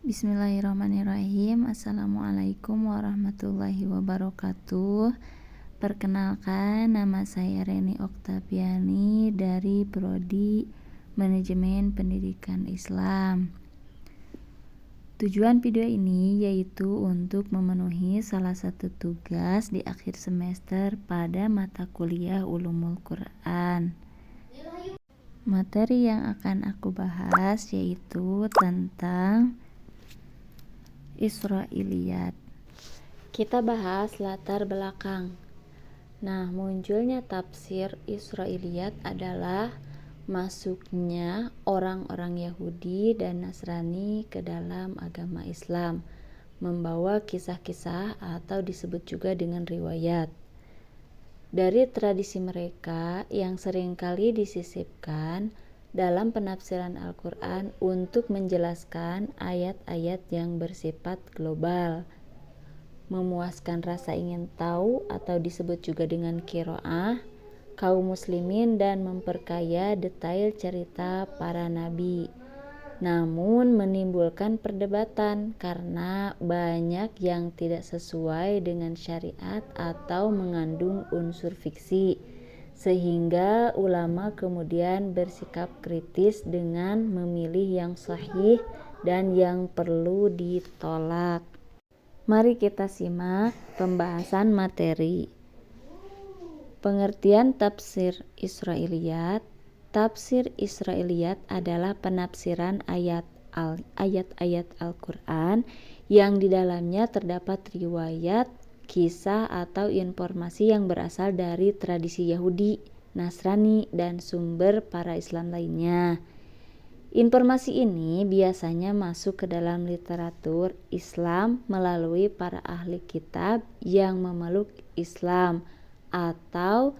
Bismillahirrahmanirrahim. Assalamualaikum warahmatullahi wabarakatuh. Perkenalkan, nama saya Reni Oktaviani dari Prodi Manajemen Pendidikan Islam. Tujuan video ini yaitu untuk memenuhi salah satu tugas di akhir semester pada mata kuliah Ulumul Quran. Materi yang akan aku bahas yaitu tentang Israiliyat. Kita bahas latar belakang. Nah, munculnya tafsir Israiliyat adalah masuknya orang-orang Yahudi dan Nasrani ke dalam agama Islam, membawa kisah-kisah atau disebut juga dengan riwayat dari tradisi mereka yang seringkali disisipkan dalam penafsiran Al-Quran untuk menjelaskan ayat-ayat yang bersifat global, memuaskan rasa ingin tahu atau disebut juga dengan qiraah kaum muslimin dan memperkaya detail cerita para nabi. Namun menimbulkan perdebatan karena banyak yang tidak sesuai dengan syariat atau mengandung unsur fiksi, sehingga ulama kemudian bersikap kritis dengan memilih yang sahih dan yang perlu ditolak. Mari kita simak pembahasan materi. Pengertian tafsir Israiliyat. Tafsir Israiliyat adalah penafsiran ayat-ayat Al-Quran yang di dalamnya terdapat riwayat, kisah atau informasi yang berasal dari tradisi Yahudi, Nasrani, dan sumber para Islam lainnya. Informasi ini biasanya masuk ke dalam literatur Islam melalui para ahli kitab yang memeluk Islam atau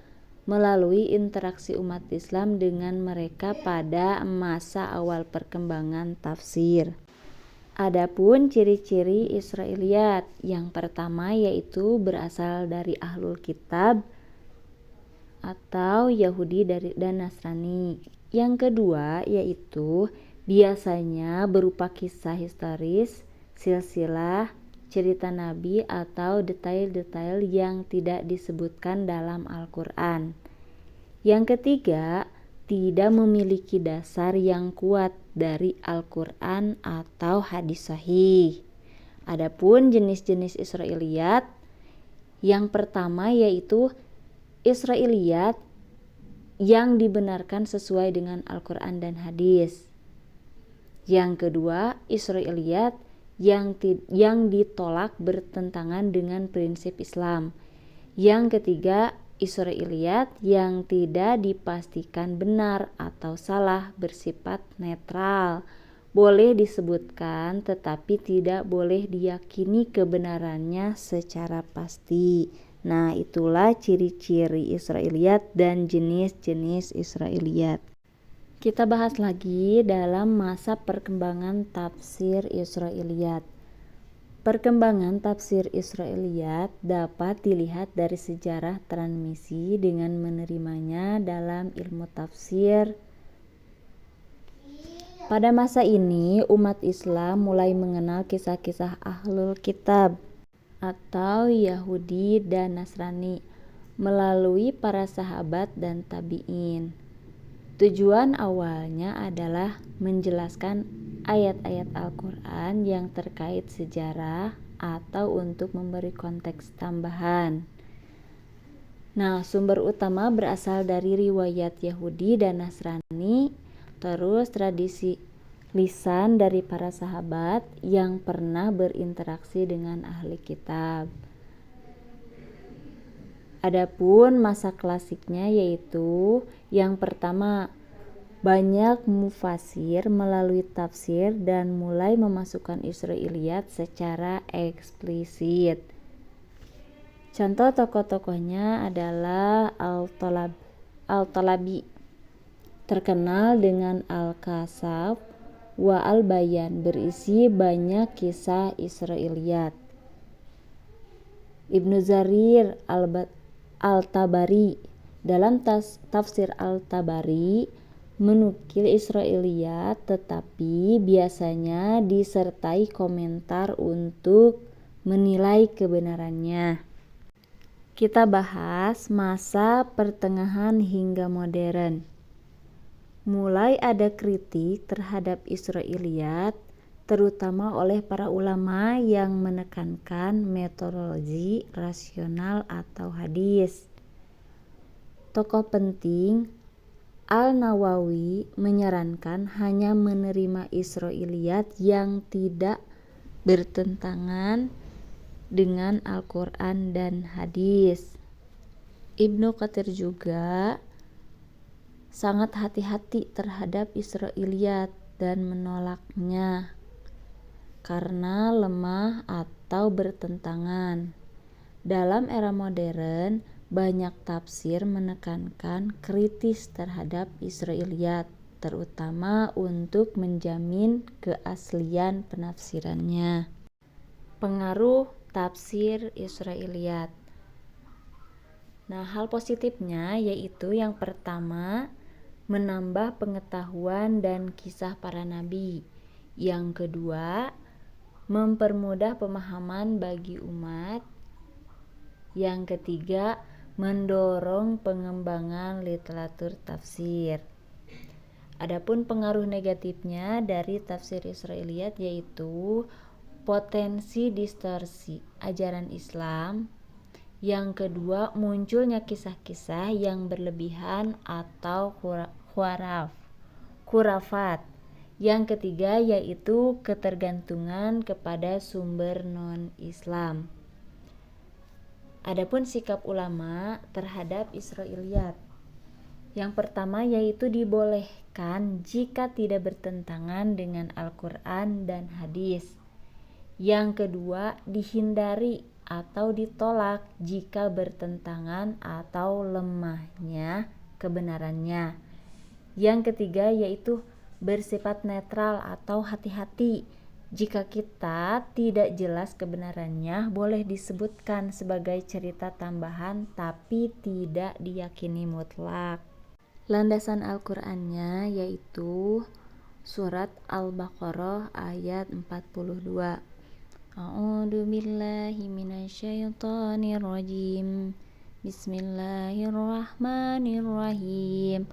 melalui interaksi umat Islam dengan mereka pada masa awal perkembangan tafsir. Adapun ciri-ciri Israiliyat, yang pertama yaitu berasal dari ahlul kitab atau Yahudi dan Nasrani. Yang kedua yaitu biasanya berupa kisah historis, silsilah, cerita nabi atau detail-detail yang tidak disebutkan dalam Al-Quran. Yang ketiga, tidak memiliki dasar yang kuat dari Al-Quran atau hadis sahih. Adapun jenis-jenis Israiliyat, yang pertama yaitu Israiliyat yang dibenarkan sesuai dengan Al-Quran dan hadis. Yang kedua, Israiliyat yang ditolak bertentangan dengan prinsip Islam. Yang ketiga, Israiliyat yang tidak dipastikan benar atau salah, bersifat netral. Boleh disebutkan tetapi tidak boleh diyakini kebenarannya secara pasti. Nah, itulah ciri-ciri Israiliyat dan jenis-jenis Israiliyat. Kita bahas lagi dalam masa perkembangan tafsir Israiliyat. Perkembangan tafsir Israiliyat dapat dilihat dari sejarah transmisi dengan menerimanya dalam ilmu tafsir. Pada masa ini, umat Islam mulai mengenal kisah-kisah ahlul kitab atau Yahudi dan Nasrani melalui para sahabat dan tabi'in. Tujuan awalnya adalah menjelaskan ayat-ayat Al-Quran yang terkait sejarah atau untuk memberi konteks tambahan. Nah, sumber utama berasal dari riwayat Yahudi dan Nasrani, terus tradisi lisan dari para sahabat yang pernah berinteraksi dengan ahli kitab. Adapun masa klasiknya yaitu yang pertama, banyak mufasir melalui tafsir dan mulai memasukkan Israiliyat secara eksplisit. Contoh tokoh-tokohnya adalah Al-Talabi, terkenal dengan Al-Kasaf wa Al-Bayan, berisi banyak kisah Israiliyat. Ibnu Jarir Al-Tabari, dalam tafsir Al-Tabari menukil Israiliyat, tetapi biasanya disertai komentar untuk menilai kebenarannya. Kita bahas masa pertengahan hingga modern. Mulai ada kritik terhadap Israiliyat, terutama oleh para ulama yang menekankan metodologi rasional atau hadis. Tokoh penting Al-Nawawi menyarankan hanya menerima Israiliyat yang tidak bertentangan dengan Al-Quran dan hadis. Ibnu Katsir juga sangat hati-hati terhadap Israiliyat dan menolaknya karena lemah atau bertentangan. Dalam era modern, banyak tafsir menekankan kritis terhadap Israiliyat, terutama untuk menjamin keaslian penafsirannya. Pengaruh tafsir Israiliyat. Nah, hal positifnya yaitu yang pertama, menambah pengetahuan dan kisah para nabi. Yang kedua, mempermudah pemahaman bagi umat. Yang ketiga, mendorong pengembangan literatur tafsir. Adapun pengaruh negatifnya dari tafsir Israiliyat yaitu potensi distorsi ajaran Islam. Yang kedua, munculnya kisah-kisah yang berlebihan atau khurafat. Yang ketiga yaitu ketergantungan kepada sumber non-Islam. Adapun sikap ulama terhadap Israiliyat. Yang pertama yaitu dibolehkan jika tidak bertentangan dengan Al-Quran dan hadis. Yang kedua, dihindari atau ditolak jika bertentangan atau lemahnya kebenarannya. Yang ketiga yaitu bersifat netral atau hati-hati. Jika kita tidak jelas kebenarannya, boleh disebutkan sebagai cerita tambahan tapi tidak diyakini mutlak. Landasan Al-Qur'annya yaitu surat Al-Baqarah ayat 42. A'udzu billahi minasyaitonir rajim. Bismillahirrahmanirrahim.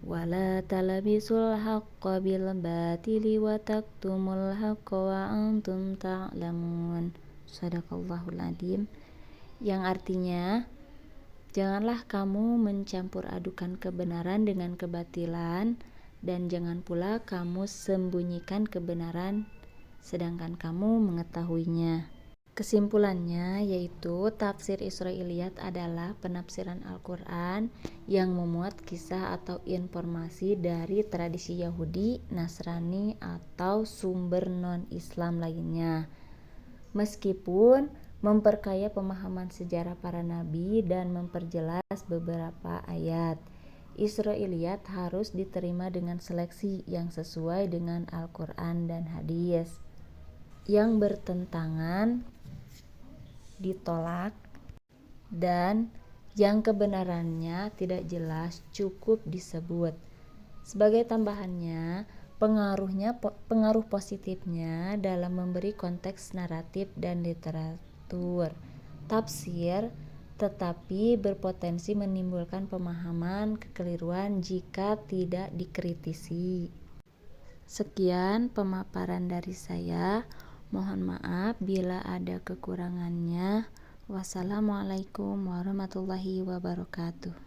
Wala talbisul haqqa bil batili wa taktumul haqqa wa antum ta'lamun. Shadaqallahul adzim. Yang artinya, janganlah kamu mencampur adukan kebenaran dengan kebatilan, dan jangan pula kamu sembunyikan kebenaran sedangkan kamu mengetahuinya. Kesimpulannya yaitu tafsir Israiliyat adalah penafsiran Al-Quran yang memuat kisah atau informasi dari tradisi Yahudi, Nasrani, atau sumber non-Islam lainnya. Meskipun memperkaya pemahaman sejarah para nabi dan memperjelas beberapa ayat, Israiliyat harus diterima dengan seleksi yang sesuai dengan Al-Quran dan hadis. Yang bertentangan ditolak, dan yang kebenarannya tidak jelas cukup disebut. Sebagai tambahannya, pengaruh positifnya dalam memberi konteks naratif dan literatur tafsir, tetapi berpotensi menimbulkan pemahaman kekeliruan jika tidak dikritisi. Sekian pemaparan dari saya. Mohon maaf bila ada kekurangannya. Wassalamualaikum warahmatullahi wabarakatuh.